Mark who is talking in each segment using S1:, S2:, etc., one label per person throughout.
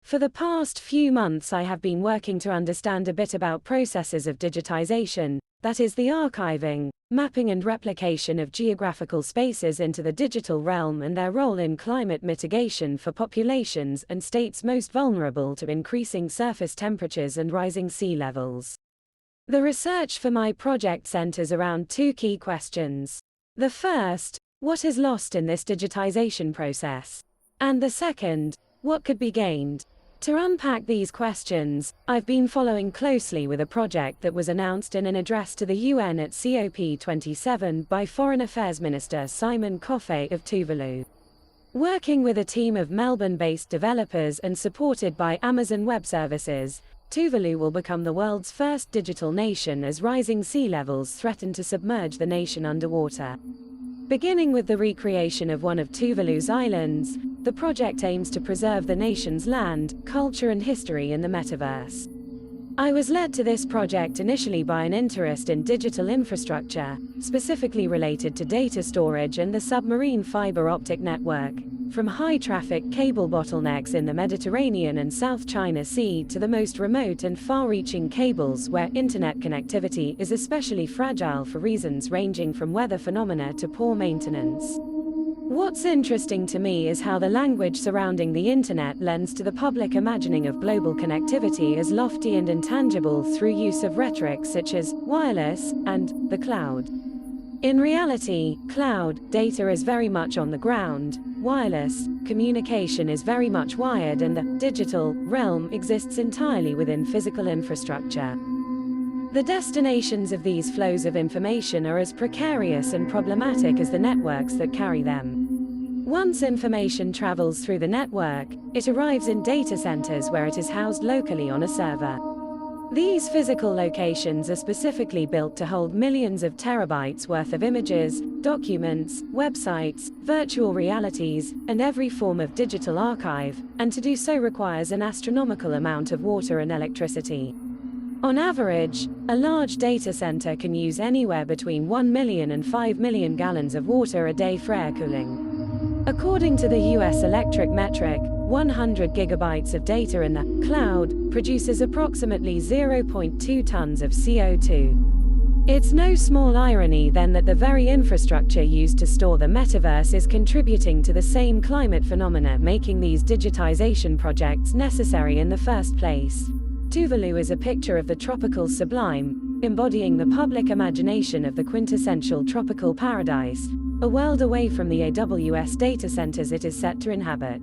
S1: For the past few months I have been working to understand a bit about processes of digitisation, that is the archiving, mapping and replication of geographical spaces into the digital realm and their role in climate mitigation for populations and states most vulnerable to increasing surface temperatures and rising sea levels. The research for my project centers around two key questions. The first, what is lost in this digitisation process? And the second, what could be gained? To unpack these questions, I've been following closely with a project that was announced in an address to the UN at COP27 by Foreign Affairs Minister Simon Kofe of Tuvalu. Working with a team of Melbourne-based developers and supported by Amazon Web Services, Tuvalu will become the world's first digital nation as rising sea levels threaten to submerge the nation underwater. Beginning with the recreation of one of Tuvalu's islands, the project aims to preserve the nation's land, culture and history in the metaverse. I was led to this project initially by an interest in digital infrastructure, specifically related to data storage and the submarine fiber optic network, from high-traffic cable bottlenecks in the Mediterranean and South China Sea to the most remote and far-reaching cables where internet connectivity is especially fragile for reasons ranging from weather phenomena to poor maintenance. What's interesting to me is how the language surrounding the internet lends to the public imagining of global connectivity as lofty and intangible through use of rhetoric such as wireless and the cloud. In reality, cloud data is very much on the ground, wireless communication is very much wired, and the digital realm exists entirely within physical infrastructure. The destinations of these flows of information are as precarious and problematic as the networks that carry them. Once information travels through the network, it arrives in data centers where it is housed locally on a server. These physical locations are specifically built to hold millions of terabytes worth of images, documents, websites, virtual realities, and every form of digital archive, and to do so requires an astronomical amount of water and electricity. On average, a large data center can use anywhere between 1 million and 5 million gallons of water a day for air cooling. According to the US electric metric, 100 gigabytes of data in the cloud produces approximately 0.2 tons of CO2. It's no small irony then that the very infrastructure used to store the metaverse is contributing to the same climate phenomena, making these digitization projects necessary in the first place. Tuvalu is a picture of the tropical sublime, embodying the public imagination of the quintessential tropical paradise, a world away from the AWS data centers it is set to inhabit.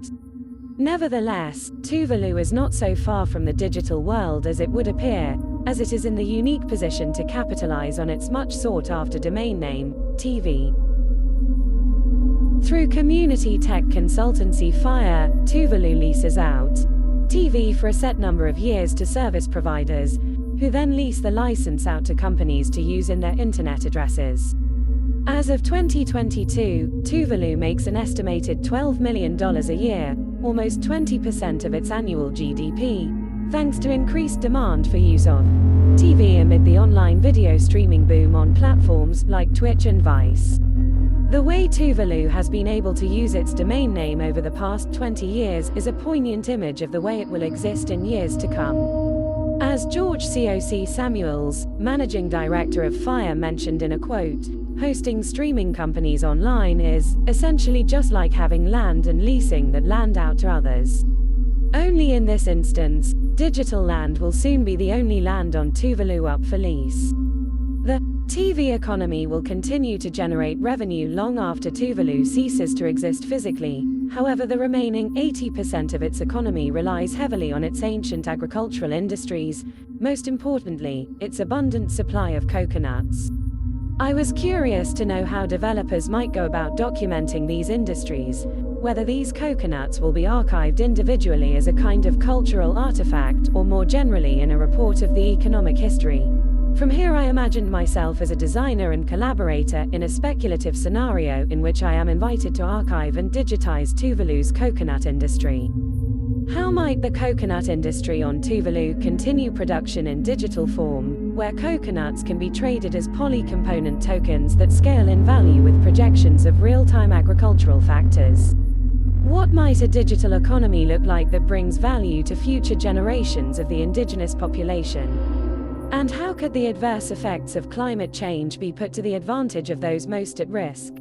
S1: Nevertheless, Tuvalu is not so far from the digital world as it would appear, as it is in the unique position to capitalize on its much sought-after domain name, TV. Through community tech consultancy FIRE, Tuvalu leases out TV for a set number of years to service providers, who then lease the license out to companies to use in their internet addresses. As of 2022, Tuvalu makes an estimated $12 million a year, almost 20% of its annual GDP, thanks to increased demand for use of TV amid the online video streaming boom on platforms like Twitch and Vice. The way Tuvalu has been able to use its domain name over the past 20 years is a poignant image of the way it will exist in years to come. As George C.O.C. Samuels, managing director of FIRE, mentioned in a quote, hosting streaming companies online is essentially just like having land and leasing that land out to others. Only in this instance, digital land will soon be the only land on Tuvalu up for lease. The TV economy will continue to generate revenue long after Tuvalu ceases to exist physically. However, the remaining 80% of its economy relies heavily on its ancient agricultural industries, most importantly, its abundant supply of coconuts. I was curious to know how developers might go about documenting these industries, whether these coconuts will be archived individually as a kind of cultural artifact or more generally in a report of the economic history. From here I imagined myself as a designer and collaborator in a speculative scenario in which I am invited to archive and digitize Tuvalu's coconut industry. How might the coconut industry on Tuvalu continue production in digital form, where coconuts can be traded as polycomponent tokens that scale in value with projections of real-time agricultural factors? What might a digital economy look like that brings value to future generations of the indigenous population? And how could the adverse effects of climate change be put to the advantage of those most at risk?